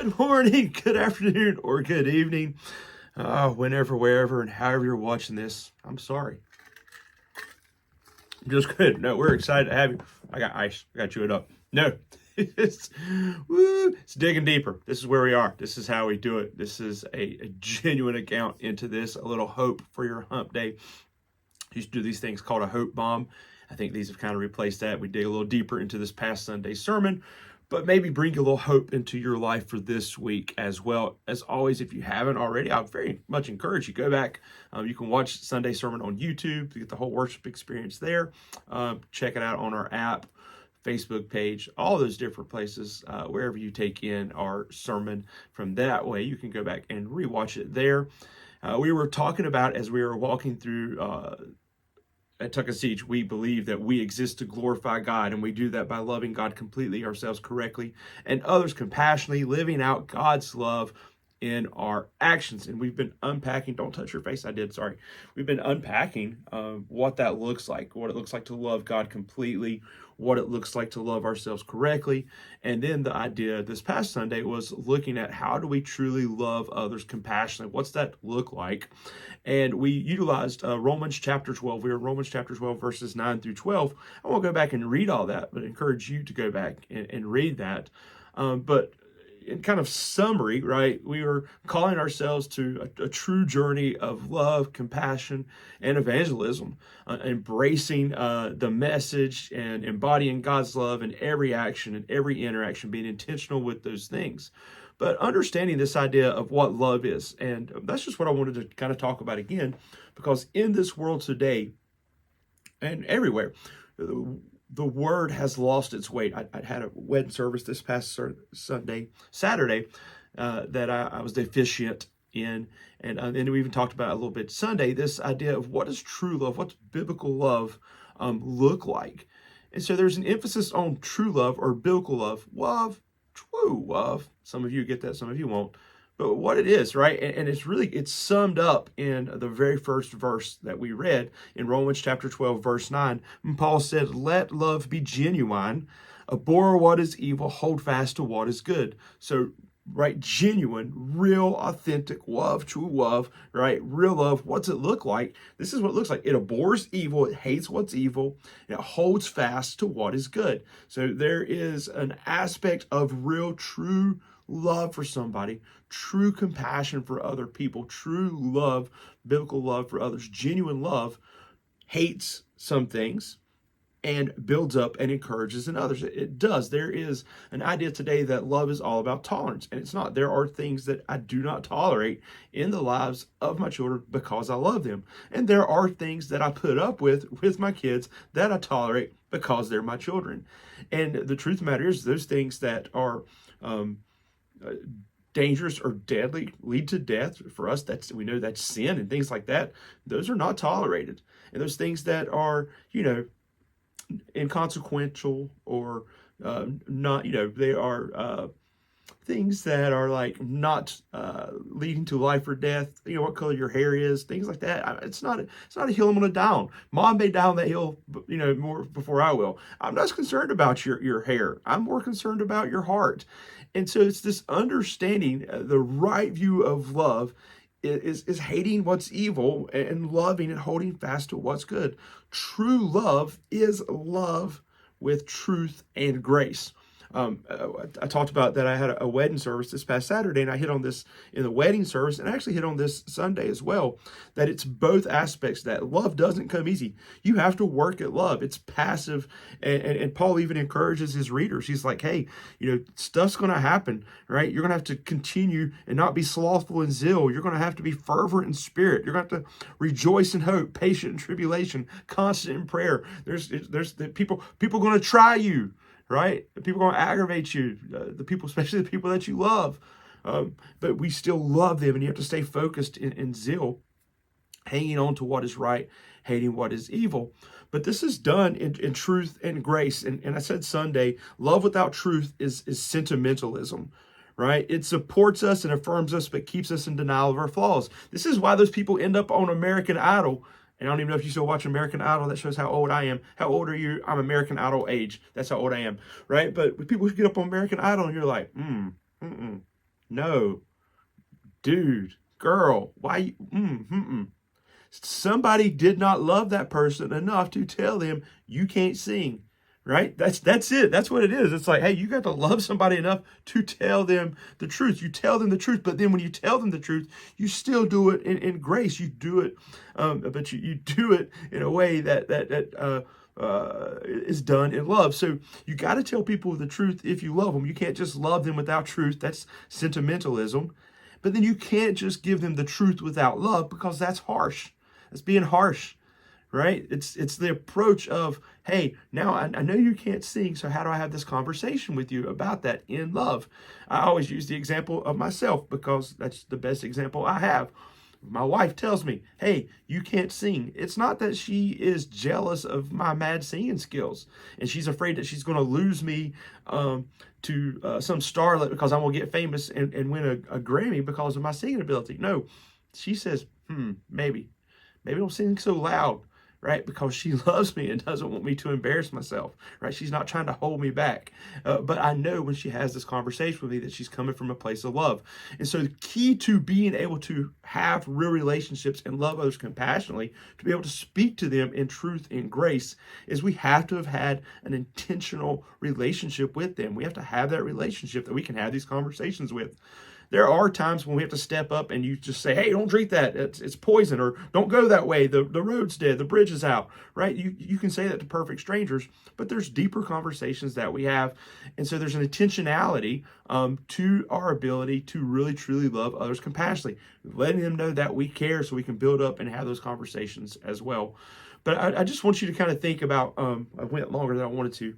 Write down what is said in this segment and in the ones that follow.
Good morning, good afternoon, or good evening, whenever, wherever, and however you're watching this. I'm sorry. I'm just good. No, we're excited to have you. I got ice. I got chewed up. No. it's digging deeper. This is where we are. This is how we do it. This is a genuine account into this, a little hope for your hump day. Used to do these things called a hope bomb. I think these have kind of replaced that. We dig a little deeper into this past Sunday sermon, but maybe bring a little hope into your life for this week as well. As always, if you haven't already, I very much encourage you, go back. You can watch Sunday sermon on YouTube to get the whole worship experience there. Check it out on our app, Facebook page, all those different places, wherever you take in our sermon. From that way, you can go back and rewatch it there. We were talking about, as we were walking through at Tuckasegee, we believe that we exist to glorify God, and we do that by loving God completely, ourselves correctly, and others compassionately, living out God's love in our actions. And we've been unpacking, don't touch your face, I did, sorry. We've been unpacking what that looks like, what it looks like to love God completely, what it looks like to love ourselves correctly. And then the idea this past Sunday was looking at how do we truly love others compassionately? What's that look like? And we utilized Romans chapter 12. We were in Romans chapter 12, verses 9 through 12. I won't go back and read all that, but I encourage you to go back and read that. But in kind of summary, right, we were calling ourselves to a true journey of love, compassion, and evangelism, embracing the message and embodying God's love in every action and every interaction, being intentional with those things. But understanding this idea of what love is. And that's just what I wanted to kind of talk about again, because in this world today and everywhere, the word has lost its weight. I had a wedding service this past Saturday, that I was the officiant in. And then we even talked about a little bit Sunday, this idea of what is true love, what's biblical love look like. And so there's an emphasis on true love or biblical love, true love. Some of you get that, some of you won't. But what it is, right? And it's summed up in the very first verse that we read in Romans chapter 12, verse 9. And Paul said, let love be genuine, abhor what is evil, hold fast to what is good. So, right, genuine, real, authentic love, true love, right? Real love, what's it look like? This is what it looks like. It abhors evil, it hates what's evil, and it holds fast to what is good. So there is an aspect of real, true love for somebody, true compassion for other people, true love, biblical love for others, genuine love, hates some things and builds up and encourages in others. It does. There is an idea today that love is all about tolerance, and it's not. There are things that I do not tolerate in the lives of my children because I love them. And there are things that I put up with my kids that I tolerate because they're my children. And the truth of the matter is those things that are dangerous or deadly, lead to death for us, we know that's sin and things like that, those are not tolerated. And those things that are inconsequential or not, they are things that are like not leading to life or death, what color your hair is, things like that. It's not a hill I'm going to die on. Mom may die on that hill more before I will. I'm not concerned about your hair. I'm more concerned about your heart. And so it's this understanding, the right view of love is hating what's evil and loving and holding fast to what's good. True love is love with truth and grace. I talked about that I had a wedding service this past Saturday, and I hit on this in the wedding service, and I actually hit on this Sunday as well, that it's both aspects, that love doesn't come easy. You have to work at love. It's passive, and Paul even encourages his readers. He's like, hey, stuff's going to happen, right? You're going to have to continue and not be slothful in zeal. You're going to have to be fervent in spirit. You're going to have to rejoice in hope, patient in tribulation, constant in prayer. There's the people going to try you, right? People are going to aggravate you, the people, especially the people that you love. But we still love them, and you have to stay focused in zeal, hanging on to what is right, hating what is evil. But this is done in truth and grace. And I said Sunday, love without truth is sentimentalism, right? It supports us and affirms us, but keeps us in denial of our flaws. This is why those people end up on American Idol. And I don't even know if you still watch American Idol. That shows how old I am. How old are you? I'm American Idol age. That's how old I am, right? But with people who get up on American Idol and you're like, No, dude, girl, why? Somebody did not love that person enough to tell them you can't sing. Right? That's it. That's what it is. It's like, hey, you got to love somebody enough to tell them the truth. You tell them the truth, but then when you tell them the truth, you still do it in grace. You do it, but you do it in a way that is done in love. So you got to tell people the truth if you love them. You can't just love them without truth. That's sentimentalism. But then you can't just give them the truth without love, because that's harsh. That's being harsh, right? It's the approach of, hey, now I know you can't sing, so how do I have this conversation with you about that in love? I always use the example of myself because that's the best example I have. My wife tells me, hey, you can't sing. It's not that she is jealous of my mad singing skills and she's afraid that she's going to lose me to some starlet because I'm going to get famous and win a Grammy because of my singing ability. No, she says, maybe don't sing so loud, right? Because she loves me and doesn't want me to embarrass myself, right? She's not trying to hold me back. But I know when she has this conversation with me that she's coming from a place of love. And so the key to being able to have real relationships and love others compassionately, to be able to speak to them in truth and grace, is we have to have had an intentional relationship with them. We have to have that relationship that we can have these conversations with. There are times when we have to step up and you just say, hey, don't drink that. It's poison, or don't go that way. The road's dead. The bridge is out, right? You can say that to perfect strangers, but there's deeper conversations that we have. And so there's an intentionality to our ability to really, truly love others compassionately, letting them know that we care so we can build up and have those conversations as well. But I just want you to kind of think about, I went longer than I wanted to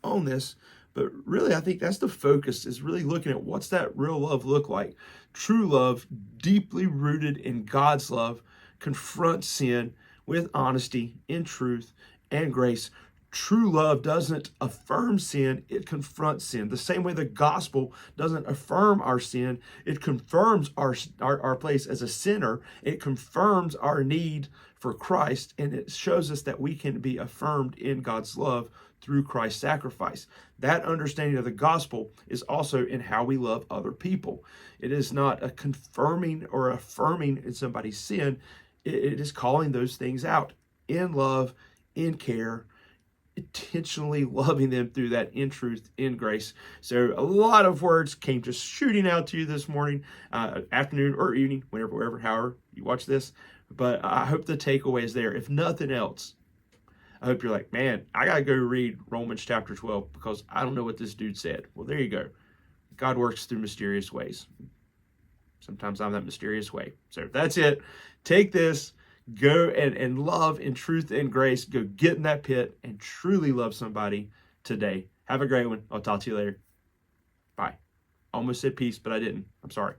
on this, but really, I think that's the focus, is really looking at what's that real love look like. True love, deeply rooted in God's love, confronts sin with honesty, in truth, and grace. True love doesn't affirm sin, it confronts sin. The same way the gospel doesn't affirm our sin, it confirms our place as a sinner. It confirms our need for Christ, and it shows us that we can be affirmed in God's love through Christ's sacrifice. That understanding of the gospel is also in how we love other people. It is not a confirming or affirming in somebody's sin. It is calling those things out in love, in care, intentionally loving them through that in truth, in grace. So a lot of words came just shooting out to you this morning, afternoon or evening, wherever, however you watch this. But I hope the takeaway is there. If nothing else, I hope you're like, man, I got to go read Romans chapter 12 because I don't know what this dude said. Well, there you go. God works through mysterious ways. Sometimes I'm that mysterious way. So that's it. Take this, go and love in truth and grace. Go get in that pit and truly love somebody today. Have a great one. I'll talk to you later. Bye. Almost said peace, but I didn't. I'm sorry.